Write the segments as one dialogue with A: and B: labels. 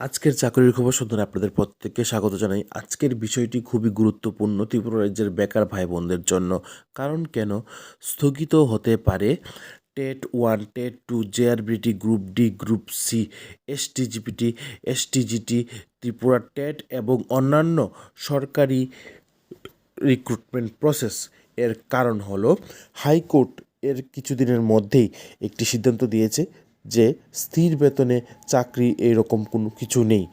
A: আজকের চাকরির খবর শুনতে আপনাদের প্রত্যেককে স্বাগত জানাই। আজকের বিষয়টি খুবই গুরুত্বপূর্ণ ত্রিপুরা রাজ্যের বেকার ভাই বোনদের জন্য। কারণ কেন স্থগিত হতে পারে TET 1, TET 2, JRBT, group D, group C, STGPT, STGT, Tripura TET এবং অন্যান্য সরকারি রিক্রুটমেন্ট প্রসেস। এর কারণ হলো হাইকোর্ট এর কিছুদিনের মধ্যেই একটি সিদ্ধান্ত দিয়েছে যে স্থির বেতনে চাকরি এরকম কোনো কিছু নেই।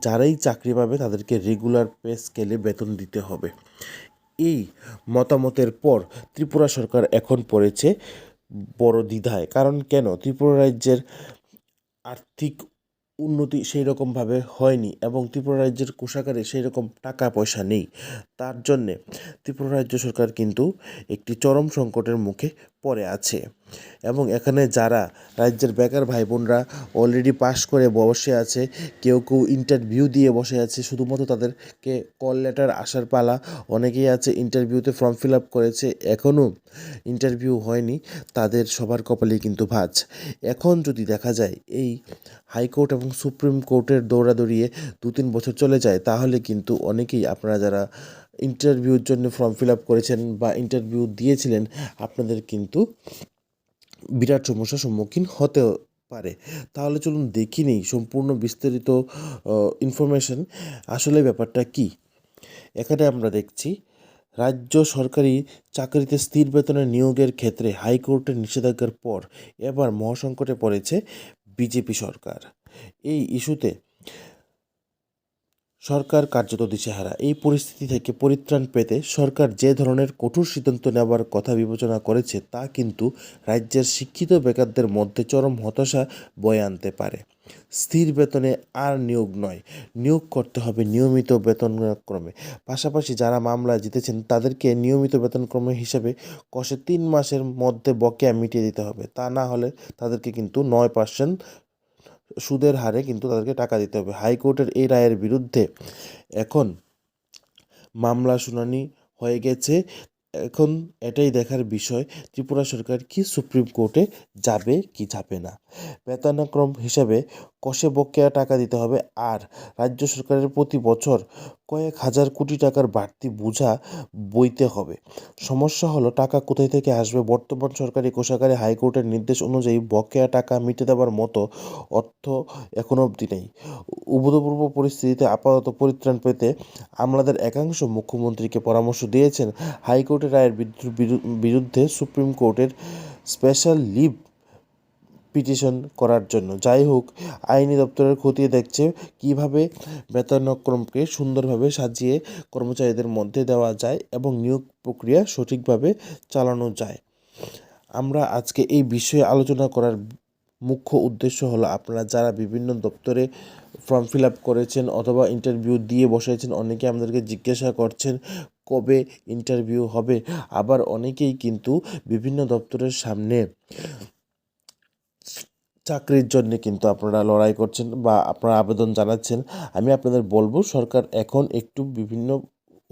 A: যারাই চাকরি পাবে তাদেরকে রেগুলার পে স্কেলে বেতন দিতে হবে। এই মতামতের পর ত্রিপুরা সরকার এখন পড়েছে বড় দ্বিধায়। কারণ কেন ত্রিপুরা রাজ্যের আর্থিক উন্নতি সেই রকমভাবে হয়নি এবং ত্রিপুরা রাজ্যের কোষাগারে সেই রকম টাকা পয়সা নেই। তার জন্যে ত্রিপুরা রাজ্য সরকার কিন্তু একটি চরম সংকটের মুখে পড়ে আছে এবং এখানে যারা রাজ্যের বেকার ভাই বোনরা অলরেডি পাশ করে বসে আছে, কেউ কেউ ইন্টারভিউ দিয়ে বসে আছে, শুধুমাত্র তাদেরকে কল লেটার আসার পালা। অনেকেই আছে ইন্টারভিউতে ফর্ম ফিল আপ করেছে, এখনও ইন্টারভিউ হয়নি, তাদের সবার কপালেই কিন্তু ভাঁজ। এখন যদি দেখা যায় এই হাইকোর্ট এবং সুপ্রিম কোর্টের দৌড়াদৌড়িয়ে 2-3 বছর চলে যায়, তাহলে কিন্তু অনেকেই আপনারা যারা ইন্টারভিউর জন্য ফর্ম ফিল আপ করেছেন বা ইন্টারভিউ দিয়েছিলেন, আপনাদের কিন্তু বিরাট সমস্যার সম্মুখীন হতে পারে। তাহলে চলুন দেখি নেই সম্পূর্ণ বিস্তারিত ইনফরমেশন আসলে ব্যাপারটা কি। এখানে আমরা দেখছি রাজ্য সরকারি চাকরিতে স্থির বেতনে নিয়োগের ক্ষেত্রে হাইকোর্টের নিষেধাজ্ঞার পর এবার মহাসংকটে পড়েছে বিজেপি সরকার। এই ইস্যুতে সরকার কার্যত দিশেহারা। এই পরিস্থিতি থেকে পরিত্রাণ পেতে সরকার যে ধরনের কঠোর সিদ্ধান্ত নেওয়ার কথা বিবেচনা করেছে তা কিন্তু রাজ্যের শিক্ষিত বেকারদের মধ্যে চরম হতাশা বয়ে আনতে পারে। স্থির বেতনে আর নিয়োগ নয়, নিয়োগ করতে হবে নিয়মিত বেতনক্রমে। পাশাপাশি যারা মামলা জিতেছেন তাদেরকে নিয়মিত বেতনক্রম হিসেবে কষে 3 মাসের মধ্যে বকেয়া মিটিয়ে দিতে হবে। তা না হলে তাদেরকে কিন্তু 9% সুদের হারে কিন্তু তাদেরকে টাকা দিতে হবে। হাইকোর্টের এই রায়ের বিরুদ্ধে এখন মামলা শুনানি হয়ে গেছে। এখন এটাই দেখার বিষয় ত্রিপুরা সরকার কি সুপ্রিম কোর্টে যাবে কি যাবে না। বেতনক্রম হিসাবে কষে বকেয়া টাকা দিতে হবে। আর রাজ্য সরকারের প্রতি বছর কয়েক হাজার কোটি টাকার বাড়তি বোঝা বইতে হবে। সমস্যা হলো টাকা কোথায় থেকে আসবে। বর্তমান সরকারি কোষাগারে হাইকোর্টের নির্দেশ অনুযায়ী বকেয়া টাকা মিটে দেওয়ার মতো অর্থ এখনও অবধি নেই। অভূতপূর্ব পরিস্থিতিতে আপাতত পরিত্রাণ পেতে আমলাদের একাংশ মুখ্যমন্ত্রীকে পরামর্শ দিয়েছেন হাইকোর্টের রায়ের বিরুদ্ধে সুপ্রিম কোর্টের স্পেশাল লিভ পিটিশন করার জন্য। যাই হোক, আইনি দপ্তরের খতিয়ে দেখছে কিভাবে বেতনক্রমকে সুন্দরভাবে সাজিয়ে কর্মচারীদের মধ্যে দেওয়া যায় এবং নিয়োগ প্রক্রিয়া সঠিকভাবে চালানো যায়। আমরা আজকে এই বিষয়ে আলোচনা করার মুখ্য উদ্দেশ্য হলো আপনারা যারা বিভিন্ন দপ্তরে ফর্ম ফিল আপ করেছেন অথবা ইন্টারভিউ দিয়ে বসেছেন, অনেকে আমাদেরকে জিজ্ঞাসা করছেন কবে ইন্টারভিউ হবে। আবার অনেকেই কিন্তু বিভিন্ন দপ্তরের সামনে চাকরির জন্য কিন্তু আপনারা লড়াই করছেন বা আপনারা আবেদন জানাচ্ছেন। আমি আপনাদের বলবো সরকার এখন একটু বিভিন্ন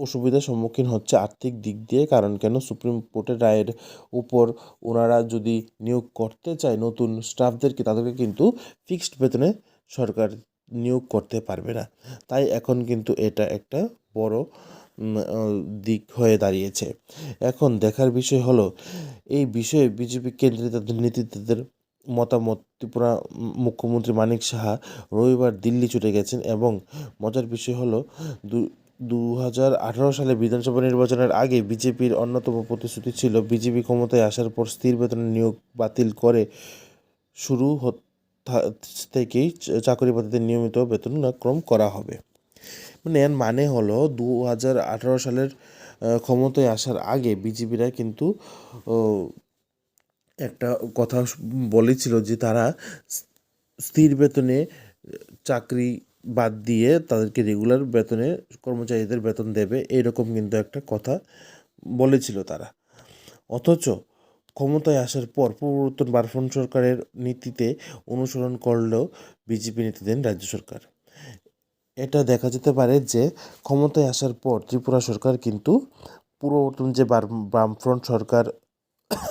A: অসুবিধার সম্মুখীন হচ্ছে আর্থিক দিক দিয়ে। কারণ কেন সুপ্রিম কোর্টের রায়ের উপর ওনারা যদি নিয়োগ করতে চায় নতুন স্টাফদেরকে, তাদেরকে কিন্তু ফিক্সড বেতনে সরকার নিয়োগ করতে পারবে না। তাই এখন কিন্তু এটা একটা বড় দিক হয়ে দাঁড়িয়েছে। এখন দেখার বিষয় হলো এই বিষয়ে বিজেপি কেন্দ্রে তাদের নেতৃত্বদের মতামত। ত্রিপুরা মুখ্যমন্ত্রী মানিক সাহা রবিবার দিল্লি ছুটে গেছেন এবং মজার বিষয় হলো 2018 সালে বিধানসভা নির্বাচনের আগে বিজেপির অন্যতম প্রতিশ্রুতি ছিল বিজেপি ক্ষমতায় আসার পর স্থির বেতনের নিয়োগ বাতিল করে শুরু থেকেই চাকরি প্রার্থীদের নিয়মিত বেতনক্রম করা হবে। এর মানে হলো 2018 সালের ক্ষমতায় আসার আগে বিজেপিরা কিন্তু একটা কথা বলেছিল যে তারা স্থির বেতনে চাকরি বাদ দিয়ে তাদেরকে রেগুলার বেতনে কর্মচারীদের বেতন দেবে, এইরকম কিন্তু একটা কথা বলেছিল তারা। অথচ ক্ষমতায় আসার পর পূর্ববর্তী বামফ্রন্ট সরকারের নীতিতে অনুসরণ করলেও বিজেপি নেতৃত্বাধীন রাজ্য সরকার। এটা দেখা যেতে পারে যে ক্ষমতায় আসার পর ত্রিপুরা সরকার কিন্তু পূর্ববর্তী যে বামফ্রন্ট সরকার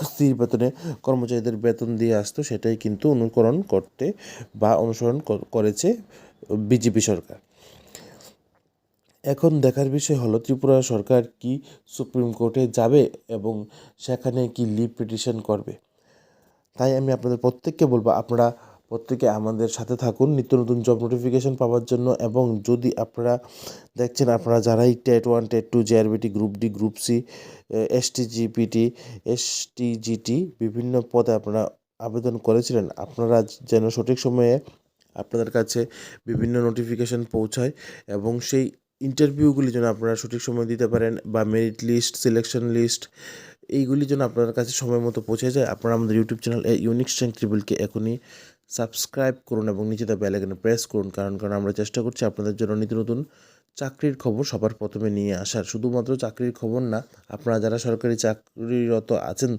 A: স্থির বেতনে কর্মচারীদের বেতন দিয়ে আসতো সেটাই কিন্তু অনুকরণ করতে বা অনুসরণ করেছে বিজেপি সরকার। এখন দেখার বিষয় হলো ত্রিপুরা সরকার কি সুপ্রিম কোর্টে যাবে এবং সেখানে কি লিভ পিটিশন করবে। তাই আমি আপনাদের প্রত্যেককে বলবো, আপনারা প্রত্যেকে আমাদের সাথে থাকুন নিত্য নতুন জব নোটিফিকেশন পাওয়ার জন্য। এবং যদি আপনারা দেখছেন, আপনারা যারাই TET 1 TET 2 JRBT group D group C STGPT STGT বিভিন্ন পদে আপনারা আবেদন করেছিলেন, আপনারা যেন সঠিক সময়ে আপনাদের কাছে বিভিন্ন নোটিফিকেশন পৌঁছায় এবং সেই ইন্টারভিউগুলি যেন আপনারা সঠিক সময় দিতে পারেন, বা মেরিট লিস্ট, সিলেকশন লিস্ট এইগুলি যেন আপনার কাছে সময় মতো পৌঁছে যায়। আপনারা আমাদের ইউটিউব চ্যানেল ইউনিক স্ট্রেংথ ট্রিপলকে এখনই সাবস্ক্রাইব করুন এবং নিচে বেল আইকনে প্রেস করুন, কারণ আমরা চেষ্টা করছি আপনাদের জন্য নিত্য নতুন চাকরির খবর সবার প্রথমে নিয়ে আসার। শুধুমাত্র চাকরির খবর না, আপনারা যারা সরকারি চাকরিরত আছেন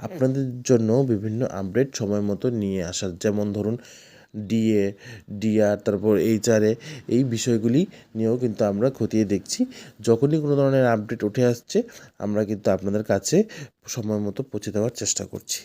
A: আপনাদের জন্য বিভিন্ন আপডেট সময় মতো নিয়ে আসার। যেমন ধরুন ডিএ, ডিআর, তারপর এইচআরএ, এই বিষয়গুলি নিয়েও কিন্তু আমরা খতিয়ে দেখছি। যখনই কোনো ধরনের আপডেট উঠে আসছে আমরা কিন্তু আপনাদের কাছে সময় মতো পৌঁছে দেওয়ার চেষ্টা করছি।